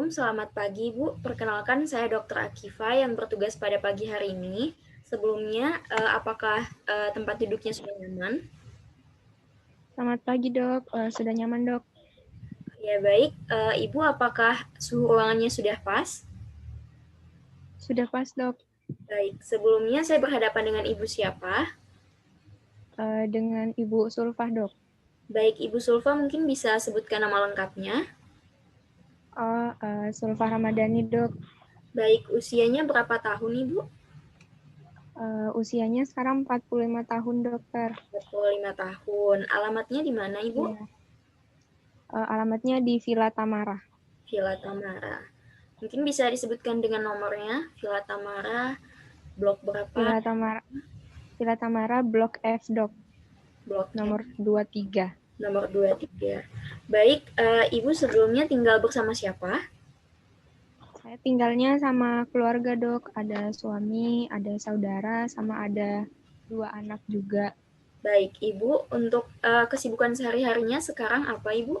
Selamat pagi, Bu. Perkenalkan, saya Dr. Akifa yang bertugas pada pagi hari ini. Sebelumnya, apakah tempat duduknya sudah nyaman? Selamat pagi, Dok. Sudah nyaman, Dok? Ya, baik. Ibu, apakah suhu ruangannya sudah pas? Sudah pas, Dok. Baik. Sebelumnya, saya berhadapan dengan Ibu siapa? Dengan Ibu Sulfah, Dok. Baik, Ibu Sulfa mungkin bisa sebutkan nama lengkapnya. Sulfah Ramadhani, Dok. Baik, usianya berapa tahun, Ibu? Usianya sekarang 45 tahun, Dokter. 45 tahun. Alamatnya di mana, Ibu? Iya. Alamatnya di Villa Tamara. Villa Tamara. Mungkin bisa disebutkan dengan nomornya, Villa Tamara, blok berapa? Villa Tamara, Blok F, Dok. Blok Nomor 23. nomor 23. Baik, Ibu sebelumnya tinggal bersama siapa? Saya tinggalnya sama keluarga, Dok. Ada suami, ada saudara, sama ada 2 anak juga. Baik, Ibu, untuk kesibukan sehari-harinya sekarang apa, Ibu?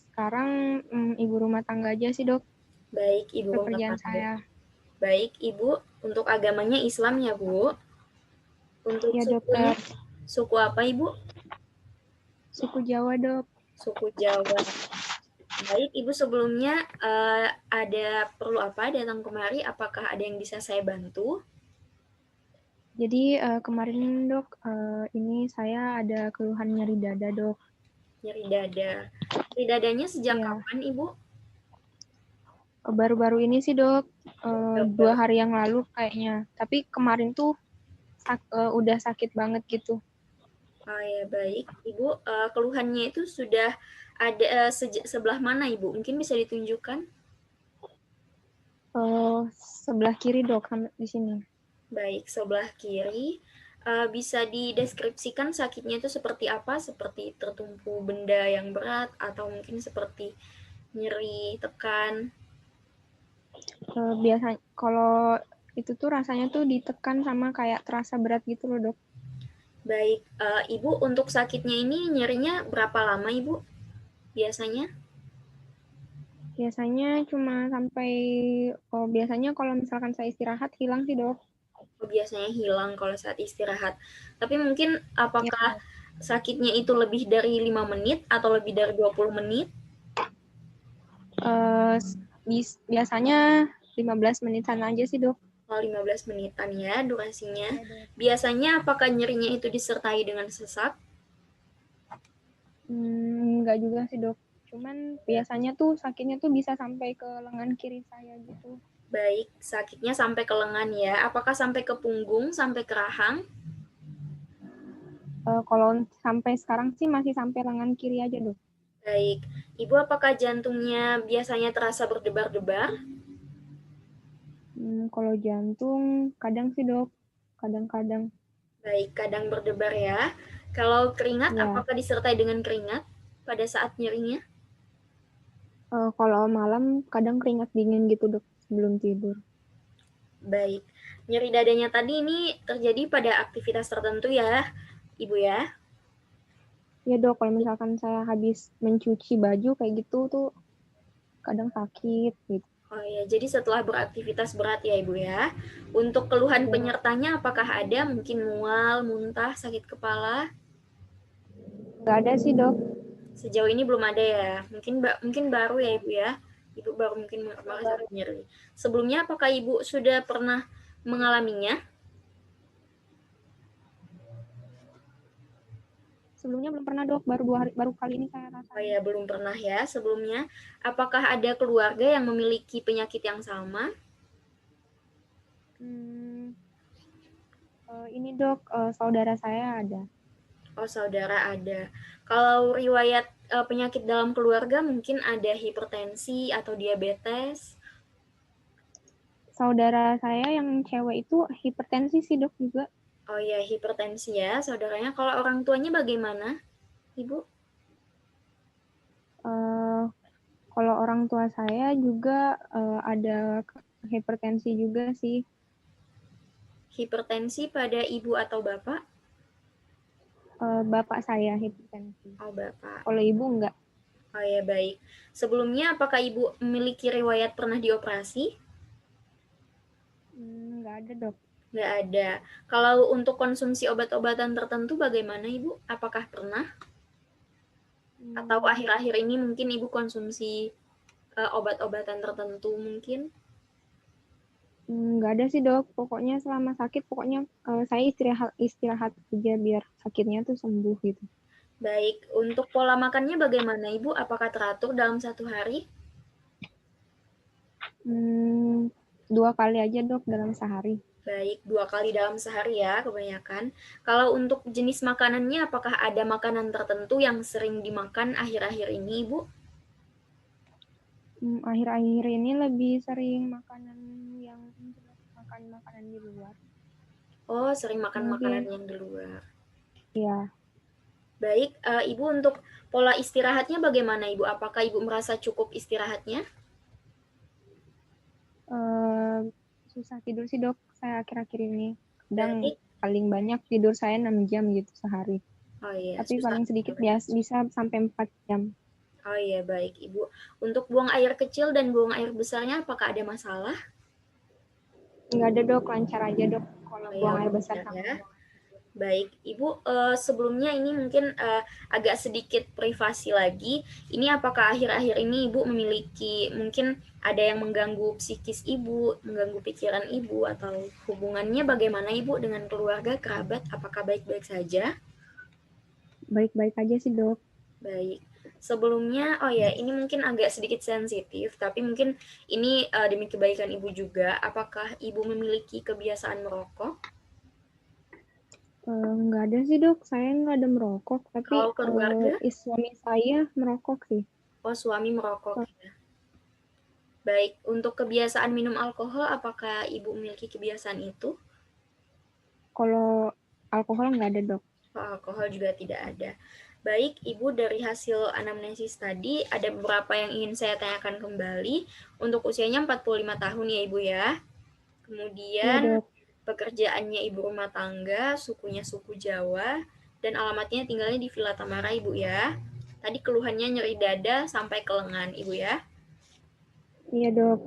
Sekarang ibu rumah tangga aja sih, Dok. Baik, Ibu rumah Pekerjaan tangga. saya. Baik, Ibu, untuk agamanya Islam ya, Bu? Untuk Ya, sukunya, Dokter. suku apa, Ibu? Suku Jawa, Dok. Suku Jawa. Baik, Ibu sebelumnya ada perlu apa datang kemari? Apakah ada yang bisa saya bantu? Jadi kemarin, Dok, ini saya ada keluhan nyeri dada, Dok. Nyeri dada. Nyeri dadanya sejak Ya, kapan, Ibu? baru-baru ini sih, Dok. 2 Baru. hari yang lalu kayaknya. Tapi kemarin tuh udah sakit banget gitu. Oh ya, baik. Ibu, keluhannya itu sudah ada sebelah mana, Ibu? Mungkin bisa ditunjukkan? Sebelah kiri, Dok, di sini. Baik, sebelah kiri. Bisa dideskripsikan sakitnya itu seperti apa? Seperti tertumpu benda yang berat atau mungkin seperti nyeri, tekan? Biasanya kalau itu tuh rasanya tuh ditekan sama kayak terasa berat gitu loh, Dok. Baik, Ibu untuk sakitnya ini nyerinya berapa lama, Ibu? Biasanya? Biasanya cuma sampai, biasanya kalau misalkan saya istirahat hilang sih, Dok. Oh, biasanya hilang kalau saat istirahat. Tapi mungkin Ya, apakah sakitnya itu lebih dari 5 menit atau lebih dari 20 menit? eh, biasanya 15 menitan aja sih, Dok. Oh, 15 menitan ya durasinya. Ya, Dok. Biasanya apakah nyerinya itu disertai dengan sesak? Enggak juga sih, Dok. Cuman biasanya tuh sakitnya tuh bisa sampai ke lengan kiri saya gitu. Baik, sakitnya sampai ke lengan ya. Apakah sampai ke punggung, sampai ke rahang? Kalau sampai sekarang sih masih sampai lengan kiri aja, Dok. Baik. Ibu, apakah jantungnya biasanya terasa berdebar-debar? Kalau jantung kadang sih, Dok. Kadang-kadang. Baik, kadang berdebar ya. Kalau keringat, Ya. apakah disertai dengan keringat pada saat nyerinya? Kalau malam kadang keringat dingin gitu, Dok, sebelum tidur. Baik. Nyeri dadanya tadi ini terjadi pada aktivitas tertentu ya, Ibu ya? Ya, Dok, kalau misalkan saya habis mencuci baju kayak gitu tuh kadang sakit gitu. Oh ya, jadi setelah beraktivitas berat ya Ibu ya. Untuk keluhan Ya, penyertanya apakah ada? Mungkin mual, muntah, sakit kepala? nggak ada sih, Dok. Sejauh ini belum ada ya. Mungkin baru ya Ibu ya. Ibu baru mungkin Ya, merasakan baru. nyeri. Sebelumnya apakah Ibu sudah pernah mengalaminya? Sebelumnya belum pernah, Dok. Baru kali ini saya Oh rasain. ya, belum pernah ya sebelumnya. Apakah ada keluarga yang memiliki penyakit yang sama? Hmm, ini, Dok, saudara saya ada. Oh, saudara ada. Kalau riwayat penyakit dalam keluarga mungkin ada hipertensi atau diabetes. Saudara saya yang cewek itu hipertensi sih, Dok, juga. Oh ya, hipertensi ya saudaranya. Kalau orang tuanya bagaimana, Ibu? Eh, Kalau orang tua saya juga ada hipertensi juga sih. Hipertensi pada ibu atau bapak? Bapak saya hipertensi. Oh, bapak. Kalau ibu enggak. Oh ya, baik. Sebelumnya apakah Ibu memiliki riwayat pernah dioperasi? Nggak ada dok. Nggak ada. Kalau untuk konsumsi obat-obatan tertentu bagaimana Ibu? Apakah pernah? Atau Hmm, akhir-akhir ini mungkin Ibu konsumsi obat-obatan tertentu mungkin? nggak ada sih dok. Pokoknya selama sakit, pokoknya saya istirahat istirahat aja biar sakitnya tuh sembuh gitu. Baik, untuk pola makannya bagaimana Ibu? Apakah teratur dalam satu hari? Hmm, 2 kali aja dok dalam sehari. Baik, 2 kali dalam sehari ya kebanyakan. Kalau untuk jenis makanannya, apakah ada makanan tertentu yang sering dimakan akhir-akhir ini Ibu? Akhir-akhir ini lebih sering makanan yang makan makanan di luar. Oh, sering makan makanan Mungkin yang di luar. ya Baik, Ibu untuk pola istirahatnya bagaimana Ibu? Apakah Ibu merasa cukup istirahatnya? eh, susah tidur sih dok. Saya akhir-akhir ini kadang Baik. paling banyak tidur saya 6 jam gitu sehari. Oh iya, Tapi susah paling sedikit tidur ya. bisa sampai 4 jam. Oh iya, baik Ibu. Untuk buang air kecil dan buang air besarnya apakah ada masalah? Nggak ada dok, lancar aja dok. Kalau Oh iya, buang air besar lancar sama ya. buang air kecil. Baik, Ibu, sebelumnya ini mungkin agak sedikit privasi lagi. Ini apakah akhir-akhir ini Ibu memiliki mungkin ada yang mengganggu psikis Ibu, mengganggu pikiran Ibu, atau hubungannya bagaimana Ibu dengan keluarga, kerabat? Apakah baik-baik saja? Baik-baik aja sih dok. Baik. Sebelumnya, oh ya, ini mungkin agak sedikit sensitif, tapi mungkin ini demi kebaikan Ibu juga. Apakah Ibu memiliki kebiasaan merokok? Nggak ada sih dok, saya nggak ada merokok. Tapi Kalau keluarga? suami saya merokok sih. Oh, suami merokok So- ya. Baik, untuk kebiasaan minum alkohol, apakah Ibu memiliki kebiasaan itu? Kalau alkohol nggak ada dok. Oh, alkohol juga tidak ada. Baik, Ibu, dari hasil anamnesis tadi, ada beberapa yang ingin saya tanyakan kembali. Untuk usianya 45 tahun ya, Ibu ya. Iya Kemudian, dok. pekerjaannya ibu rumah tangga, sukunya suku Jawa, dan alamatnya tinggalnya di Villa Tamara, Ibu ya. Tadi keluhannya nyeri dada sampai ke lengan, Ibu ya. Iya dok.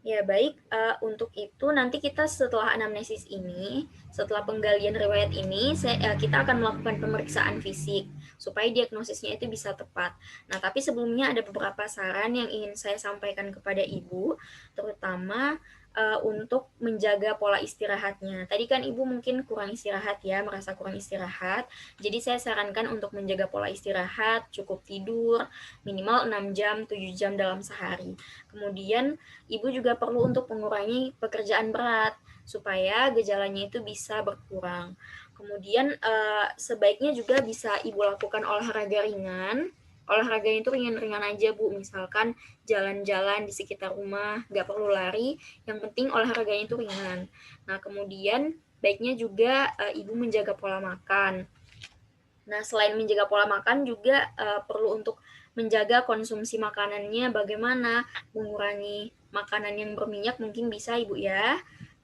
Ya baik, untuk itu nanti kita setelah anamnesis ini, setelah penggalian riwayat ini, kita akan melakukan pemeriksaan fisik supaya diagnosisnya itu bisa tepat. Nah, tapi sebelumnya ada beberapa saran yang ingin saya sampaikan kepada Ibu, terutama untuk menjaga pola istirahatnya. Tadi kan Ibu mungkin kurang istirahat ya, merasa kurang istirahat. Jadi saya sarankan untuk menjaga pola istirahat, cukup tidur, minimal 6 jam, 7 jam dalam sehari. Kemudian Ibu juga perlu untuk mengurangi pekerjaan berat supaya gejalanya itu bisa berkurang. Kemudian sebaiknya juga bisa Ibu lakukan olahraga ringan. Olahraganya itu ringan-ringan aja Bu, misalkan jalan-jalan di sekitar rumah, nggak perlu lari, yang penting olahraganya itu ringan. Nah kemudian baiknya juga Ibu menjaga pola makan. Nah, selain menjaga pola makan juga perlu untuk menjaga konsumsi makanannya bagaimana, mengurangi makanan yang berminyak mungkin bisa Ibu ya.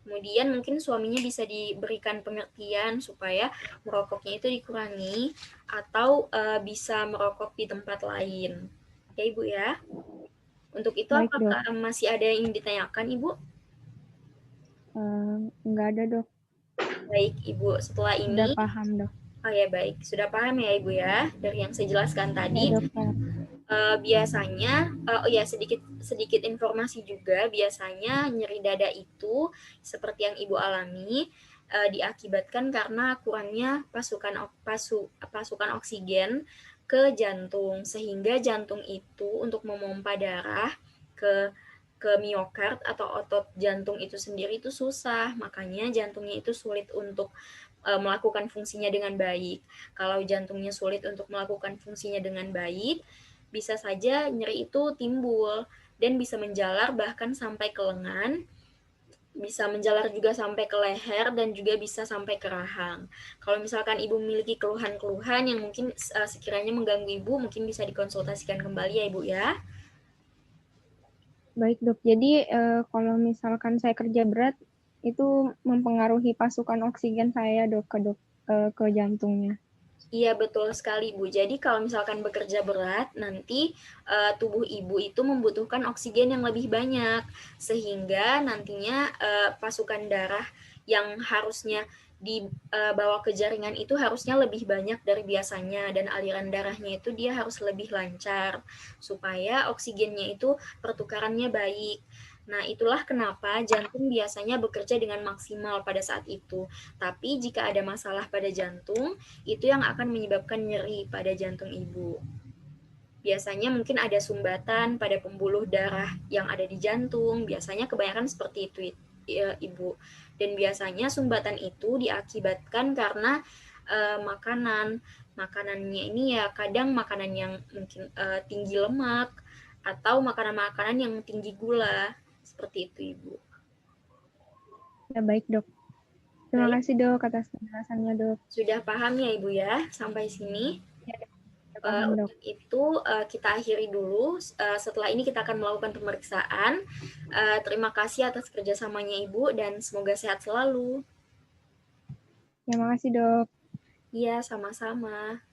Kemudian mungkin suaminya bisa diberikan pengertian supaya merokoknya itu dikurangi atau bisa merokok di tempat lain. Ya Ibu ya. Untuk itu Baik dok. apakah masih ada yang ingin ditanyakan Ibu? Eh, nggak ada dok. Baik Ibu, setelah Udah ini paham dok. oh ya baik, sudah paham ya Ibu ya dari yang saya jelaskan Ya tadi. dokter. Biasanya oh ya sedikit sedikit informasi juga, biasanya nyeri dada itu seperti yang Ibu alami diakibatkan karena kurangnya pasukan oksigen ke jantung, sehingga jantung itu untuk memompa darah ke miokard atau otot jantung itu sendiri itu susah, makanya jantungnya itu sulit untuk melakukan fungsinya dengan baik. Kalau jantungnya sulit untuk melakukan fungsinya dengan baik, bisa saja nyeri itu timbul dan bisa menjalar bahkan sampai ke lengan, bisa menjalar juga sampai ke leher dan juga bisa sampai ke rahang. Kalau misalkan ibu memiliki keluhan-keluhan yang mungkin sekiranya mengganggu ibu, mungkin bisa dikonsultasikan kembali ya ibu ya. Baik dok. Jadi kalau misalkan saya kerja berat itu mempengaruhi pasukan oksigen saya dok ke jantungnya. Iya, betul sekali, Bu. Jadi kalau misalkan bekerja berat, nanti tubuh ibu itu membutuhkan oksigen yang lebih banyak, sehingga nantinya pasukan darah yang harusnya dibawa ke jaringan itu harusnya lebih banyak dari biasanya, dan aliran darahnya itu dia harus lebih lancar, supaya oksigennya itu pertukarannya baik. Nah, itulah kenapa jantung biasanya bekerja dengan maksimal pada saat itu. Tapi jika ada masalah pada jantung, itu yang akan menyebabkan nyeri pada jantung ibu. Biasanya mungkin ada sumbatan pada pembuluh darah yang ada di jantung, biasanya kebanyakan seperti itu ya, ibu. Dan biasanya sumbatan itu diakibatkan karena makanan. Makanannya ini ya kadang makanan yang mungkin tinggi lemak atau makanan-makanan yang tinggi gula. Seperti itu, Ibu. Ya baik dok. Terima Baik, kasih dok atas penjelasannya dok. sudah paham ya Ibu ya sampai sini? Ya dok, ya, paham dok. Untuk itu kita akhiri dulu. Setelah ini kita akan melakukan pemeriksaan. Terima kasih atas kerjasamanya Ibu dan semoga sehat selalu. Ya makasih dok. Iya, sama-sama.